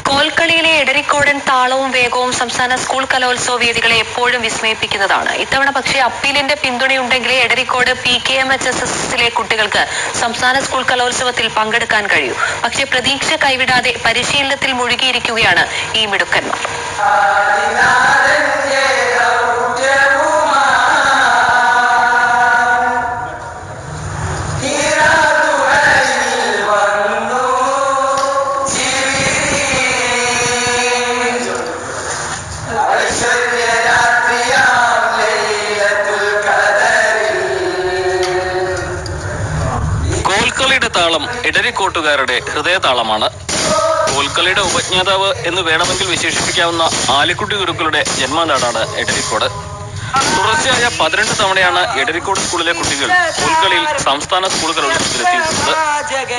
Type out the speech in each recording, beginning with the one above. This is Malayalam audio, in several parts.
കോൽക്കളിയിലെ എടരിക്കോടൻ താളവും വേഗവും സംസ്ഥാന സ്കൂൾ കലോത്സവ വേദികളെ എപ്പോഴും വിസ്മയിപ്പിക്കുന്നതാണ്. ഇത്തവണ പക്ഷേ അപ്പീലിന്റെ പിന്തുണയുണ്ടെങ്കിലേ എടരിക്കോട് PKMHSSലെ കുട്ടികൾക്ക് സംസ്ഥാന സ്കൂൾ കലോത്സവത്തിൽ പങ്കെടുക്കാൻ കഴിയൂ. പക്ഷേ പ്രതീക്ഷ കൈവിടാതെ പരിശീലനത്തിൽ മുഴുകിയിരിക്കുകയാണ് ഈ മിടുക്കന്മാർ. കോൽക്കളിയുടെ താളം എടരിക്കോട്ടുകാരുടെ ഹൃദയതാളമാണ്. കോൽക്കളിയുടെ ഉപജ്ഞാതാവ് എന്ന് വേണമെങ്കിൽ വിശേഷിപ്പിക്കാവുന്ന ആലിക്കുട്ടി ഗുരുക്കളുടെ ജന്മനാടാണ് എടരിക്കോട്. തുടർച്ചയായ 12 തവണയാണ് എടരിക്കോട് സ്കൂളിലെ കുട്ടികൾ കോൽക്കളിയിൽ സംസ്ഥാന സ്കൂൾ കലോത്സവത്തിലെത്തിയിട്ടുള്ളത്.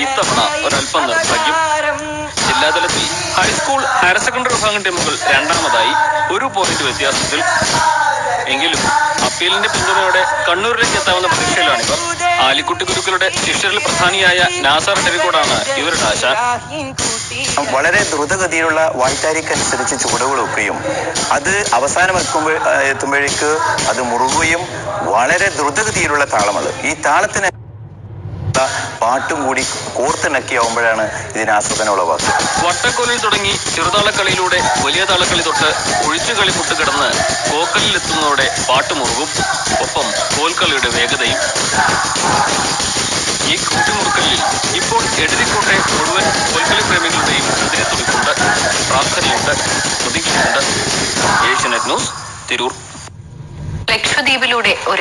ഇത്തവണ ഒരൽപ്പം നിർഭാഗ്യം. ജില്ലാതലത്തിൽ ഹൈസ്കൂൾ, ഹയർ സെക്കൻഡറി വിഭാഗം ടീമുകൾ രണ്ടാമതായി 1 പോയിന്റ് വ്യത്യാസത്തിൽ. എങ്കിലും അപ്പീലിന്റെ പിന്തുണയോടെ കണ്ണൂരിലേക്ക് എത്താവുന്ന പ്രതീക്ഷയിലാണിവർ. ആലിക്കുട്ടി ഗുരുക്കളുടെ ശിഷ്യരിൽ പ്രധാനിയായ നാസർ എടരിക്കോടാണ് ഇവരുടെ ആശ. വളരെ ദ്രുതഗതിയിലുള്ള വായ്ത്താരിക്കനുസരിച്ച് ചുവടുകളൊക്കെയും അത് അവസാനം എത്തുമ്പോഴേക്ക് അത് മുറുകുകയും വളരെ ദ്രുതഗതിയിലുള്ള താളമാണ്. ഈ താളത്തിന് പാട്ടും കൂടി കോർത്തിണക്കിയാവുമ്പോഴാണ് ഇതിന് ആസ്വാദനം ഉളവാക്കുക. വട്ടക്കോലിൽ തുടങ്ങി ചെറുതാളക്കളിയിലൂടെ വലിയ താളക്കളി തൊട്ട് ഒഴിച്ചുകളി മുട്ടുകിടന്ന് കോക്കലിലെത്തുന്നതോടെ പാട്ടുമുറുകും. ഒപ്പം കോൽക്കളിയുടെ വേഗതയും. ഈ കൂട്ടിമുറുക്കലിൽ ഇപ്പോൾ എടരിക്കോട്ടെ മുഴുവൻ കോൽക്കളി പ്രേമികളുടെയും ഹൃദയത്തുടിപ്പുണ്ട്, പ്രാർത്ഥനയുണ്ട്, പ്രതീക്ഷയുണ്ട്. ഏഷ്യാനെറ്റ് ന്യൂസ്, തിരൂർ. ലക്ഷദ്വീപിലൂടെ